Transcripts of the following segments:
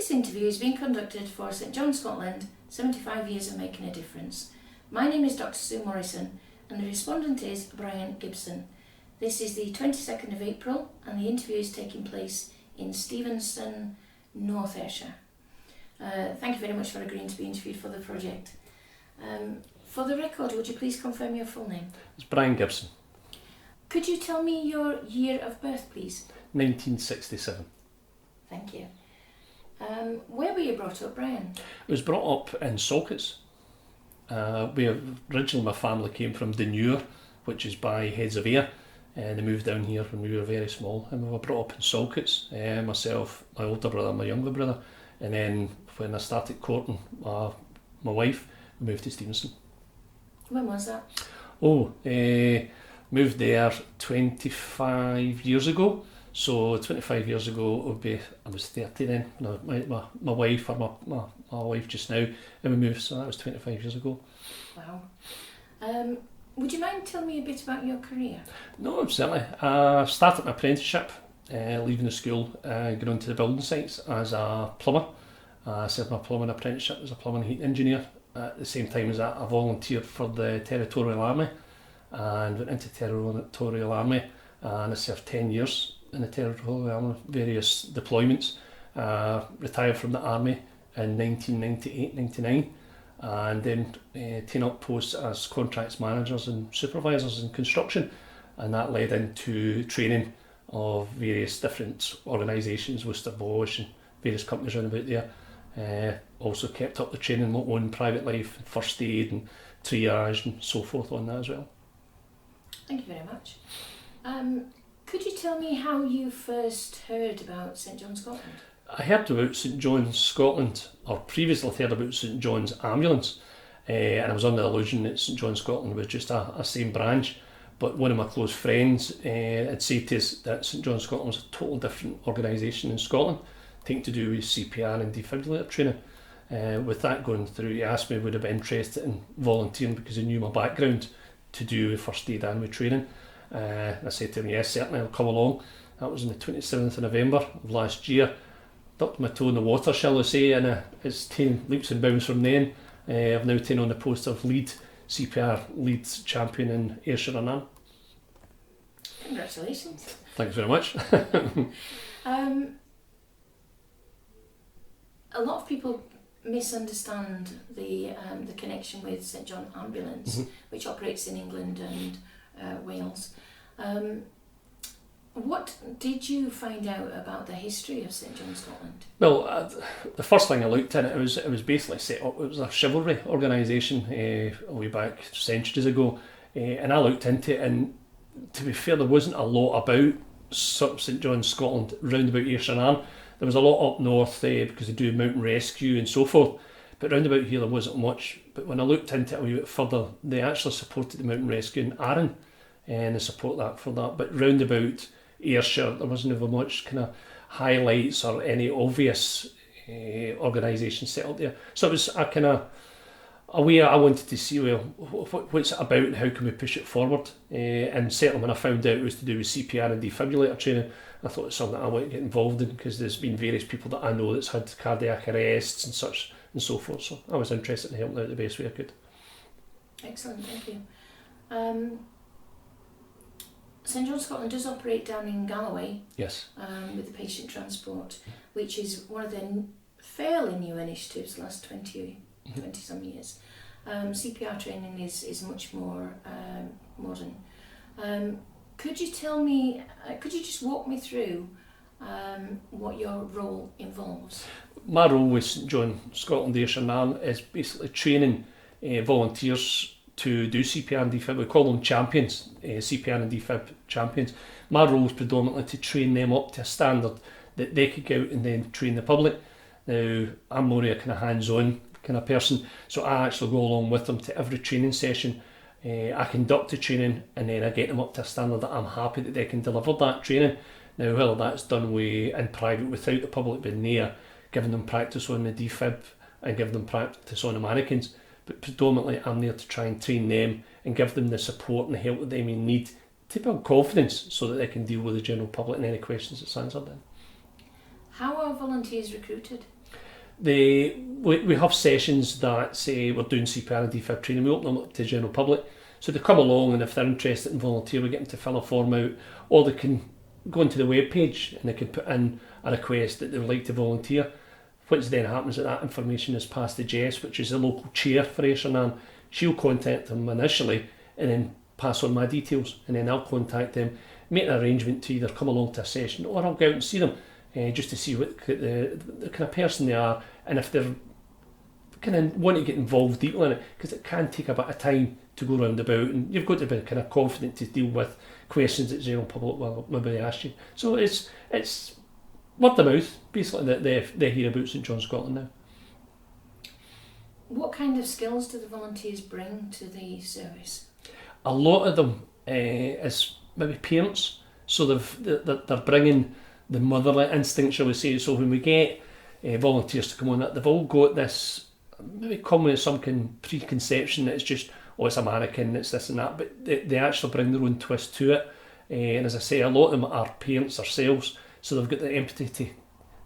This interview is being conducted for St John Scotland, 75 years of making a difference. My name is Dr. Sue Morrison and the respondent is Brian Gibson. This is the 22nd of April and the interview is taking place in Stevenston, North Ayrshire. Thank you very much for agreeing to be interviewed for the project. For the record, would you please confirm your full name? It's Brian Gibson. Could you tell me your year of birth, please? 1967. Thank you. Where were you brought up, Brian? I was brought up in Salkets. Originally my family came from Dunure, which is by Heads of Ayr, and they moved down here when we were very small, and we were brought up in Salkets, myself, my older brother, my younger brother, and then when I started courting my wife, we moved to Stevenson. When was that? Moved there 25 years ago. So 25 years ago, I was 30 then. My wife, or my wife just now, and we moved. So that was 25 years ago. Wow. Would you mind telling me a bit about your career? No, certainly. I started my apprenticeship, leaving the school, going on to the building sites as a plumber. I served my plumbing apprenticeship as a plumbing and heating engineer. At the same time as that, I volunteered for the Territorial Army and went into Territorial Army, and I served 10 years in the Territorial Army, various deployments. Retired from the Army in 1998-99, and then taken up posts as contracts managers and supervisors in construction, and that led into training of various different organisations, Worcester Bosch and various companies around about there. Also kept up the training in my own private life, first aid and triage and so forth on that as well. Thank you very much. Could you tell me how you first heard about St John Scotland? I heard about St John's Scotland, or previously heard about St John's Ambulance, and I was under the illusion that St John's Scotland was just a same branch, but one of my close friends had said to us that St John's Scotland was a totally different organisation in Scotland, thing to do with CPR and defibrillator training. With that going through, he asked me would I be interested in volunteering because he knew my background to do with first aid and with training. I said to him, yes, certainly, I'll come along. That was on the 27th of November of last year. Dipped my toe in the water, shall I say, and it's taken leaps and bounds from then. I've now taken on the post of CPR lead champion in Ayrshire and Ann. Congratulations. Thanks very much. A lot of people misunderstand the connection with St John Ambulance, which operates in England and Wales. What did you find out about the history of St John Scotland? Well, the first thing I looked at, it was basically set up, it was a chivalry organisation way back centuries ago, and I looked into it, and to be fair, there wasn't a lot about St John Scotland round about Ayrshire and Ann. There was a lot up north because they do mountain rescue and so forth, but round about here there wasn't much. But when I looked into it a wee bit further, they actually supported the mountain rescue in Arran, and they support that for that. But round about Ayrshire there wasn't ever much kind of highlights or any obvious organisation set up there. So it was a kind of a way I wanted to see, well, what's it about and how can we push it forward. And certainly when I found out it was to do with CPR and defibrillator training, I thought it's something I want to get involved in because there's been various people that I know that's had cardiac arrests and such and so forth. So I was interested in helping out the best way I could. Excellent, thank you. St John Scotland does operate down in Galloway. Yes. With the patient transport, which is one of their fairly new initiatives the last 20 some years. CPR training is much more modern. Could you tell me, could you just walk me through what your role involves? My role with St John Scotland Ayrshire and Ann is basically training volunteers to do CPR and defib. We call them champions, CPR and defib champions. My role is predominantly to train them up to a standard that they could go out and then train the public. Now, I'm more of a kind of hands-on kind of person, so I actually go along with them to every training session. I conduct the training and then I get them up to a standard that I'm happy that they can deliver that training. Now, whether that's done in private without the public being there, giving them practice on the defib and giving them practice on the mannequins, but predominantly I'm there to try and train them and give them the support and the help that they may need to build confidence so that they can deal with the general public and any questions that stands up then. How are volunteers recruited? We have sessions that say we're doing CPR and defib training. We open them up to the general public, so they come along, and if they're interested in volunteer, we get them to fill a form out, or they can go into the web page and they can put in a request that they would like to volunteer. Which then happens that information is passed to Jess, which is the local chair for Ayrshire. She'll contact them initially and then pass on my details, and then I'll contact them, make an arrangement to either come along to a session, or I'll go out and see them just to see what the kind of person they are, and if they're kind of want to get involved deeply in it, because it can take a bit of time to go round about, and you've got to be kind of confident to deal with questions that the general public will maybe ask you. So it's word of mouth, basically, that they hear about St John Scotland now. What kind of skills do the volunteers bring to the service? A lot of them is maybe parents, so they're bringing the motherly instinct, shall we say. So when we get volunteers to come on, they've all got this, maybe come with some preconception that it's just, it's a mannequin, it's this and that, but they actually bring their own twist to it. And as I say, a lot of them are parents themselves, so they've got the empathy to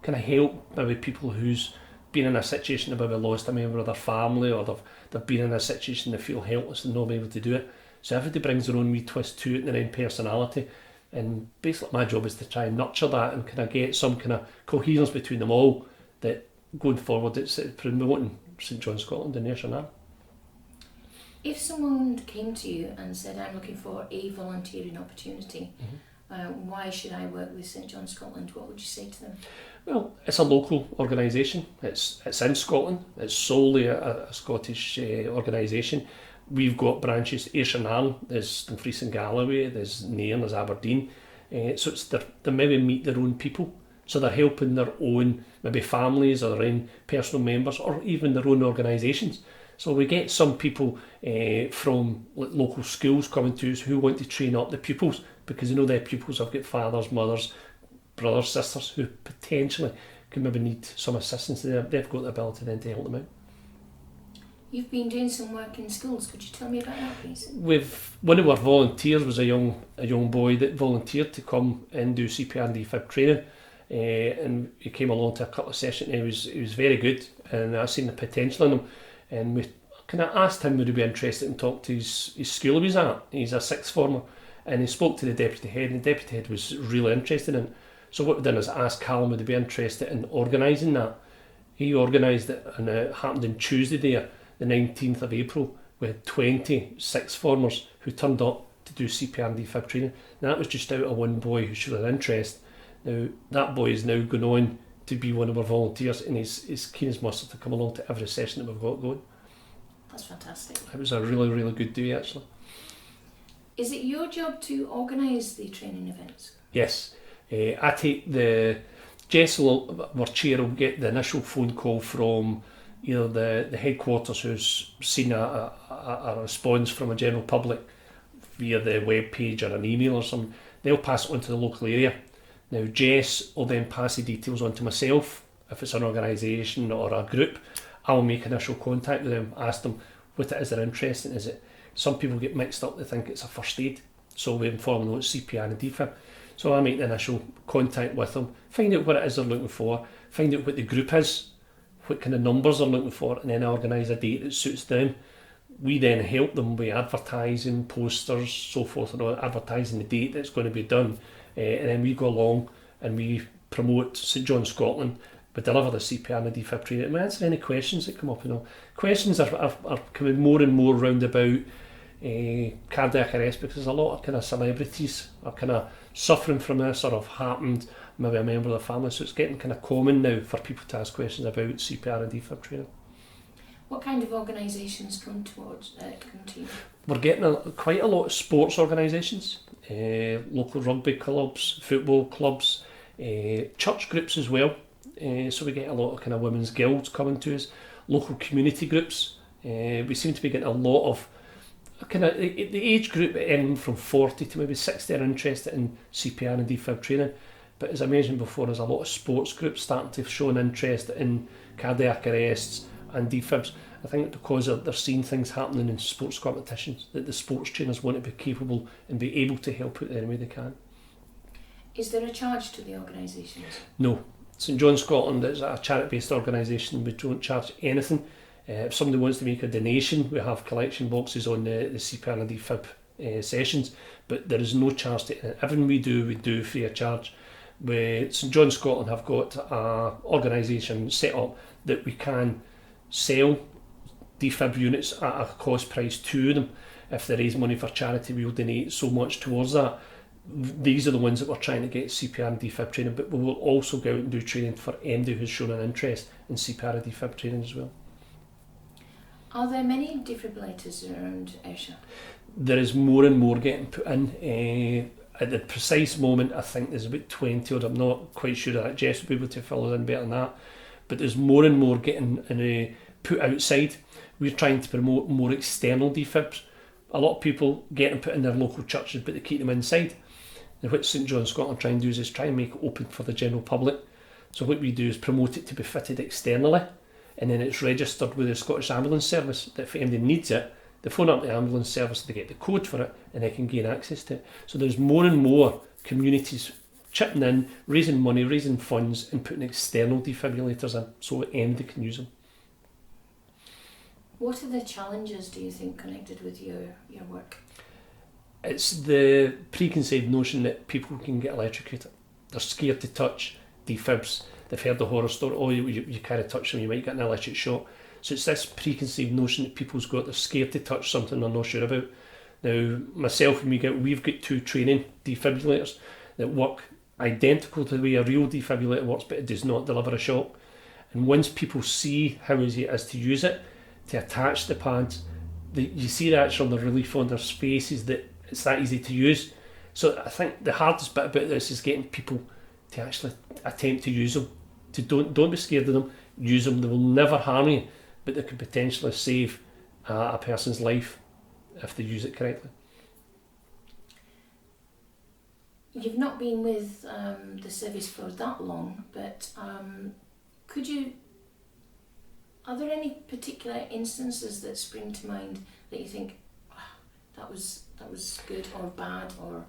kind of help maybe people who's been in a situation, they've maybe lost a member of their family, or they've been in a situation they feel helpless and not able to do it. So everybody brings their own wee twist to it and their own personality. And basically my job is to try and nurture that and kind of get some kind of coherence between them all, that going forward it's promoting St John Scotland and Ayrshire. If someone came to you and said, I'm looking for a volunteering opportunity, why should I work with St John Scotland? What would you say to them? Well, it's a local organisation. It's in Scotland. It's solely a Scottish organisation. We've got branches, Ayrshire, there's Dumfries and Galloway, there's Nairn, there's Aberdeen. So it's they maybe meet their own people. So they're helping their own maybe families or their own personal members, or even their own organisations. So we get some people from local schools coming to us who want to train up the pupils, because they know their pupils have got fathers, mothers, brothers, sisters who potentially can maybe need some assistance. They've got the ability then to help them out. You've been doing some work in schools. Could you tell me about that, please? One of our volunteers was a young boy that volunteered to come and do CPR and defib training, and he came along to a couple of sessions. He was very good, and I seen the potential in him. And we kind of asked him would he be interested in talk to his school he was at. He's a sixth former, and he spoke to the deputy head, and the deputy head was really interested in it. So what we done is ask Callum would he be interested in organising that. He organised it, and it happened on Tuesday there, the 19th of April. We had 20 sixth formers who turned up to do CPR and defib training. Now that was just out of one boy who showed an interest. Now that boy is now going on to be one of our volunteers, and he's keen as mustard to come along to every session that we've got going. That's fantastic. It was a really, really good day actually. Is it your job to organise the training events? Yes. I take Jess, our chair, will get the initial phone call from either the headquarters who's seen a response from a general public via the web page or an email or something. They'll pass it on to the local area. Now Jess will then pass the details on to myself. If it's an organisation or a group, I'll make initial contact with them, ask them what it is they're interested in. Is it, some people get mixed up, they think it's a first aid, so we inform them it's CPR and defib. So I make the initial contact with them, find out what it is they're looking for, find out what the group is, what kind of numbers they're looking for, and then organise a date that suits them. We then help them with advertising, posters, so forth, and advertising the date that's going to be done, and then we go along and we promote St John Scotland. We deliver the CPR and the defib training, and we answer any questions that come up. Questions are coming more and more round about cardiac arrest, because there's a lot of kind of celebrities are kind of suffering from this, or have happened, maybe a member of the family, so it's getting kind of common now for people to ask questions about CPR and defib training. What kind of organisations come to you? We're getting quite a lot of sports organisations, local rugby clubs, football clubs, church groups as well. So we get a lot of kind of women's guilds coming to us, local community groups. We seem to be getting a lot of kind of the age group from 40 to maybe 60 are interested in CPR and defib training. But as I mentioned before, there's a lot of sports groups starting to show an interest in cardiac arrests and defibs. I think because they're seeing things happening in sports competitions, that the sports trainers want to be capable and be able to help out any way they can. Is there a charge to the organisations? No. St John Scotland is a charity-based organisation. We don't charge anything. If somebody wants to make a donation, we have collection boxes on the CPR and defib sessions, but there is no charge to it. Everything we do free of charge. St John Scotland have got an organisation set up that we can sell defib units at a cost price to them. If they raise money for charity, we'll donate so much towards that. These are the ones that we're trying to get CPR and defib training, but we will also go out and do training for anybody who's shown an interest in CPR and defib training as well. Are there many defibrillators around Ayrshire? There is more and more getting put in. At the precise moment, I think there's about 20, or I'm not quite sure of that. Jess will be able to fill us in better than that. But there's more and more getting put outside. We're trying to promote more external defibs. A lot of people get them put in their local churches, but they keep them inside. And what St John Scotland try and do is try and make it open for the general public. So what we do is promote it to be fitted externally, and then it's registered with the Scottish Ambulance Service, that if anybody needs it, they phone up the ambulance service, they get the code for it, and they can gain access to it. So there's more and more communities chipping in, raising money, raising funds, and putting external defibrillators in, so anybody can use them. What are the challenges, do you think, connected with your work? It's the preconceived notion that people can get electrocuted. They're scared to touch defibs. They've heard the horror story, oh, you can't touch them, you might get an electric shock. So it's this preconceived notion that people's got, they're scared to touch something they're not sure about. Now, myself and we've got 2 training defibrillators that work identical to the way a real defibrillator works, but it does not deliver a shock. And once people see how easy it is to use it, to attach the pads, you see the actual relief on their faces that it's that easy to use. So I think the hardest bit about this is getting people to actually attempt to use them. To don't be scared of them, use them. They will never harm you, but they can potentially save a person's life if they use it correctly. You've not been with the service for that long, but are there any particular instances that spring to mind that you think, that was good or bad? Or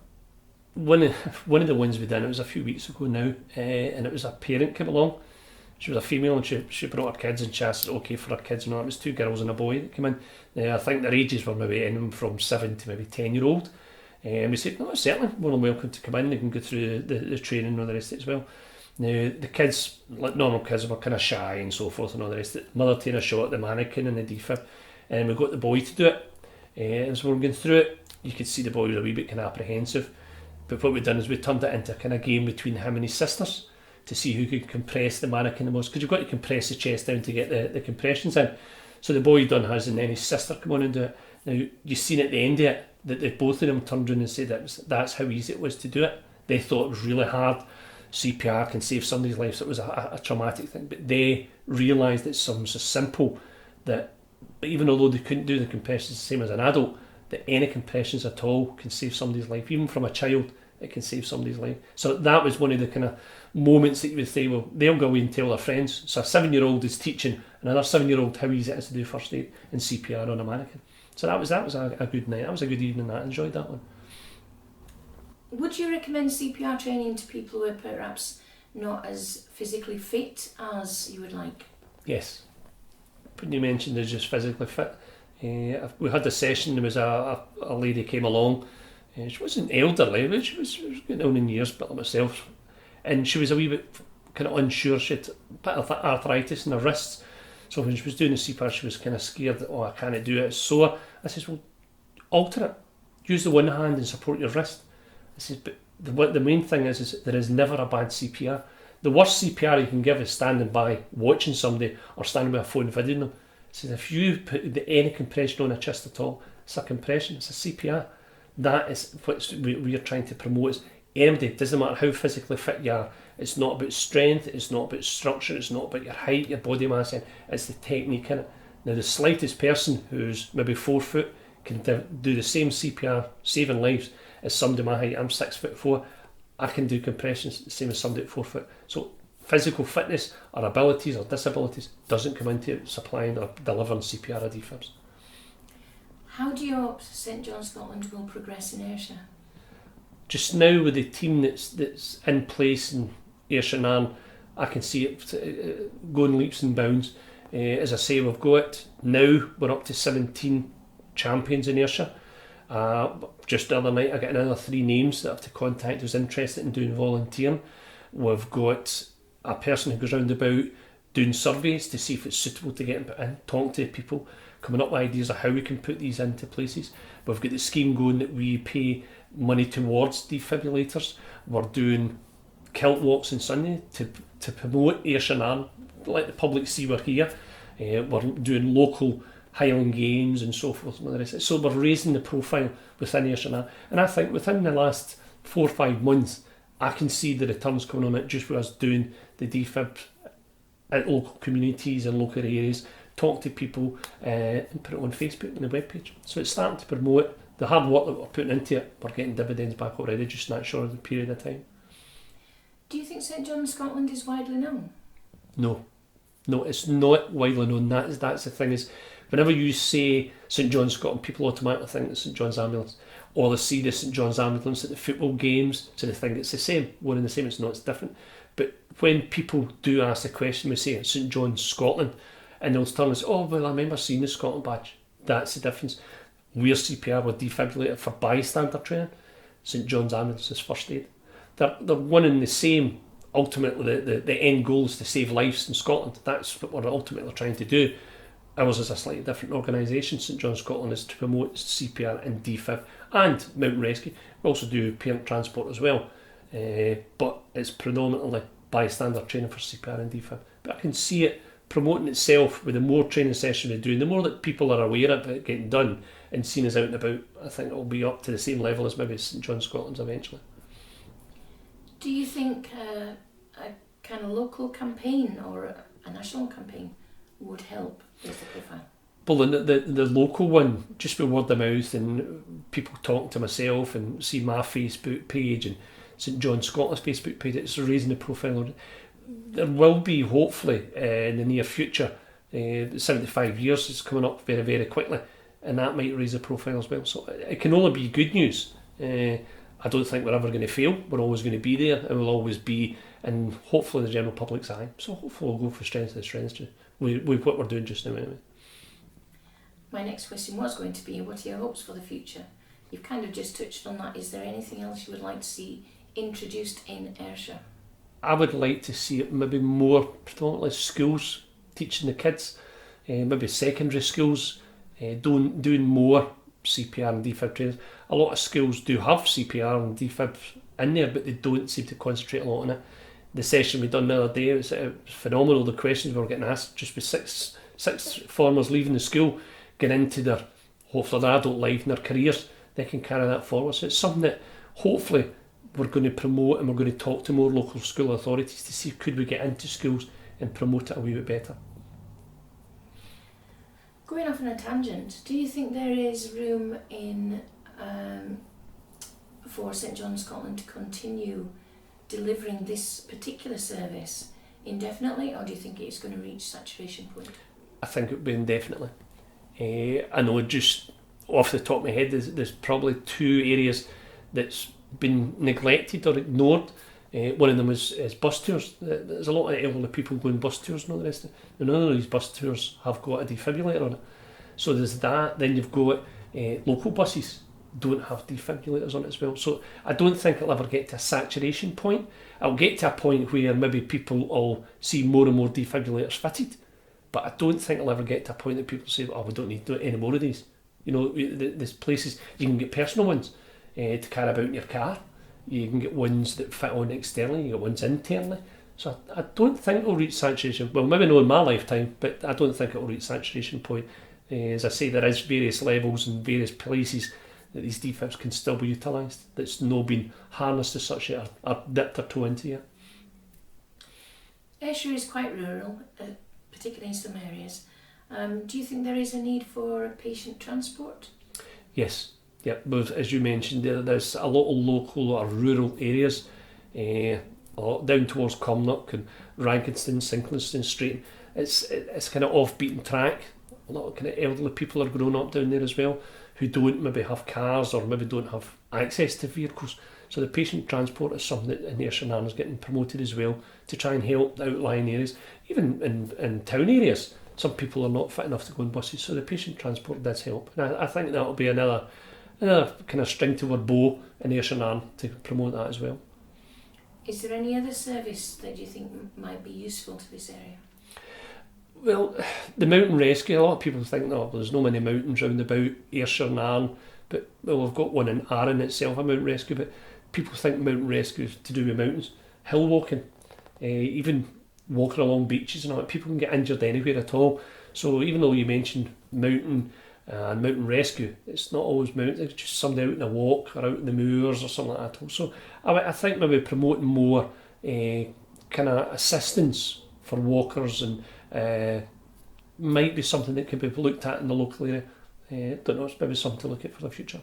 one of the ones we did, it was a few weeks ago now, and it was a parent came along. She was a female, and she brought her kids, and she asked okay for her kids, and it was 2 girls and a boy that came in. I think their ages were maybe anything from 7 to maybe 10-year-old. And we said, no, certainly, more than welcome to come in. They can go through the training and all the rest of it as well. Now, the kids, like normal kids, were kind of shy and so forth and all the rest of it. Mother taking a shot at the mannequin and the defib, and we got the boy to do it. And so we were going through it. You could see the boy was a wee bit kind of apprehensive. But what we've done is we turned it into a kind of game between him and his sisters to see who could compress the mannequin the most, because you've got to compress the chest down to get the compressions in. So the boy done his, and then his sister come on and do it. Now, you've seen at the end of it that they both of them turned around and said that's how easy it was to do it. They thought it was really hard. CPR can save somebody's life, so it was a traumatic thing. But they realised it's something so simple that even although they couldn't do the compressions the same as an adult, that any compressions at all can save somebody's life. Even from a child, it can save somebody's life. So that was one of the kind of moments that you would say, well, they'll go away and tell their friends. So a 7-year-old is teaching another 7-year-old how easy it is to do first aid and CPR on a mannequin. So that was a good night. That was a good evening. I enjoyed that one. Would you recommend CPR training to people who are perhaps not as physically fit as you would like? Yes. When you mentioned they're just physically fit, we had a session. There was a lady came along. She wasn't elderly, but she was getting on in years, but like myself, and she was a wee bit kind of unsure. She had a bit of arthritis in her wrists, so when she was doing the CPR, she was kind of scared that, I can't do it, it's sore. I says, well, alter it. Use the one hand and support your wrist. I says, but the main thing is there is never a bad CPR. The worst CPR you can give is standing by watching somebody or standing by a phone videoing them. I says, if you put any compression on a chest at all, it's a compression, it's a CPR. That is what we are trying to promote. Is anybody, it doesn't matter how physically fit you are, it's not about strength, it's not about structure, it's not about your height, your body mass, it's the technique in it. Now the slightest person who's maybe 4 foot can do the same CPR, saving lives, as somebody my height. I'm 6'4", I can do compressions the same as somebody at 4 foot. So physical fitness or abilities or disabilities doesn't come into supplying or delivering CPR or defibs. How do you hope St John Scotland will progress in Ayrshire? Just now with the team that's in place in Ayrshire and Nairn, I can see it going leaps and bounds. As I say, we've got now, we're up to 17 champions in Ayrshire. Just the other night I got another 3 names that I have to contact who's interested in doing volunteering. We've got a person who goes round about doing surveys to see if it's suitable to get in, talking to people, coming up with ideas of how we can put these into places. We've got the scheme going that we pay money towards defibrillators. We're doing kilt walks on Sunday to promote Ayrshire and Arn, let the public see we're here. We're doing local Highland Games and so forth and the rest. So we're raising the profile within Ayrshire, and I think within the last 4 or 5 months I can see the returns coming on it just with us doing the defib at local communities and local areas, talk to people and put it on Facebook and the webpage. So it's starting to promote the hard work that we're putting into it. We're getting dividends back already just in that short period of time. Do you think St John's Scotland is widely known? No, it's not widely known. That's the thing, is whenever you say St John's Scotland, people automatically think it's St John's Ambulance, or they see the St John's Ambulance at the football games, so they think it's the same. One and the same. It's not, it's different. But when people do ask the question, we say it's St John's Scotland, and they'll tell us, oh well, I remember seeing the Scotland badge. That's the difference. We're CPR, we're defibrillator for bystander training. St John's Ambulance is first aid. They're one and the same. Ultimately, the end goal is to save lives in Scotland. That's what we're ultimately trying to do. Ours is a slightly different organisation. St John's Scotland is to promote CPR and defib and mountain rescue. We also do parent transport as well, but it's predominantly bystander training for CPR and defib. But I can see it promoting itself with the more training sessions we do, the more that people are aware of it getting done and seen as out and about. I think it will be up to the same level as maybe St John's Scotland's eventually. Do you think a kind of local campaign or a national campaign would help with the profile? Well, the local one, just with word of mouth and people talking to myself and see my Facebook page and St John's Scotland's Facebook page, it's raising the profile. There will be, hopefully, in the near future, 75 years is coming up very, very quickly, and that might raise the profile as well. So it can only be good news. I don't think we're ever going to fail. We're always going to be there, and we'll always be, and hopefully the general public's eye. So hopefully we'll go for strength to strength with what we're doing just now anyway. My next question was going to be, what are your hopes for the future? You've kind of just touched on that. Is there anything else you would like to see introduced in Ayrshire? I would like to see it maybe more predominantly schools teaching the kids, maybe secondary schools doing more CPR and defib training. A lot of schools do have CPR and defib in there, but they don't seem to concentrate a lot on it. The session we done the other day, it was phenomenal. The questions we were getting asked, just with six formers leaving the school, getting into their, hopefully their adult life and their careers, they can carry that forward. So it's something that hopefully we're going to promote, and we're going to talk to more local school authorities to see could we get into schools and promote it a wee bit better. Going off on a tangent, do you think there is room in for St John's Scotland to continue delivering this particular service indefinitely, or do you think it's going to reach saturation point? I think it would be indefinitely. I know just off the top of my head there's probably 2 areas that's been neglected or ignored. One of them is bus tours. There's a lot of elderly people going bus tours and all the rest of it. And none of these bus tours have got a defibrillator on it. So there's that. Then you've got local buses don't have defibrillators on it as well. So I don't think it'll ever get to a saturation point. It'll get to a point where maybe people will see more and more defibrillators fitted. But I don't think it'll ever get to a point that people say, oh, we don't need any more of these. You know, there's places you can get personal ones to carry about in your car. You can get ones that fit on externally, you get ones internally. So I don't think it'll reach saturation. Well, maybe not in my lifetime, but I don't think it'll reach saturation point. As I say, there is various levels and various places that these defibs can still be utilised that's not been harnessed as such yet or dipped their toe into yet. Ayrshire is quite rural, particularly in some areas. Do you think there is a need for patient transport? Yes. Yeah, but as you mentioned, there's a lot of local or rural areas down towards Cumnock and Rankinston, Sinclanston Street. It's kind of off beaten track. A lot of kind of elderly people are growing up down there as well. who don't maybe have cars or maybe don't have access to vehicles. So the patient transport is something that in Ayrshire is getting promoted as well, to try and help the outlying areas. Even in town areas, some people are not fit enough to go on buses, so the patient transport does help. And I think that will be another kind of string to our bow in Ayrshire to promote that as well. Is there any other service that you think might be useful to this area? Well, the mountain rescue, a lot of people think, no, there's no many mountains round about Ayrshire and Arran, but well, we've got one in Arran itself, a mountain rescue, but people think mountain rescue is to do with mountains. Hill walking, even walking along beaches and all that, people can get injured anywhere at all. So even though you mentioned mountain and mountain rescue, it's not always mountains, it's just somebody out in a walk or out in the moors or something like that. So I think maybe promoting more kind of assistance for walkers and might be something that could be looked at in the local area. Don't know, it's maybe something to look at for the future.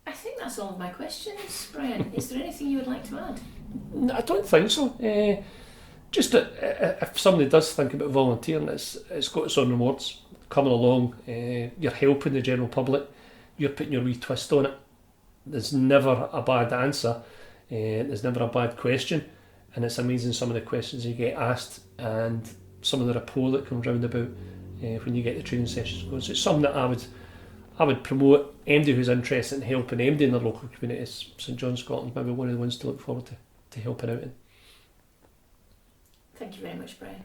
I think that's all of my questions, Brian. Is there anything you would like to add? No, I don't think so. Just that if somebody does think about volunteering, it's got its own rewards. Coming along, you're helping the general public, you're putting your wee twist on it. There's never a bad answer, there's never a bad question, and it's amazing some of the questions you get asked and some of the rapport that comes round about when you get the training sessions going. So it's something that I would promote. Anybody who's interested in helping anybody in their local communities, St John Scotland, maybe one of the ones to look forward to helping out in. Thank you very much, Brian.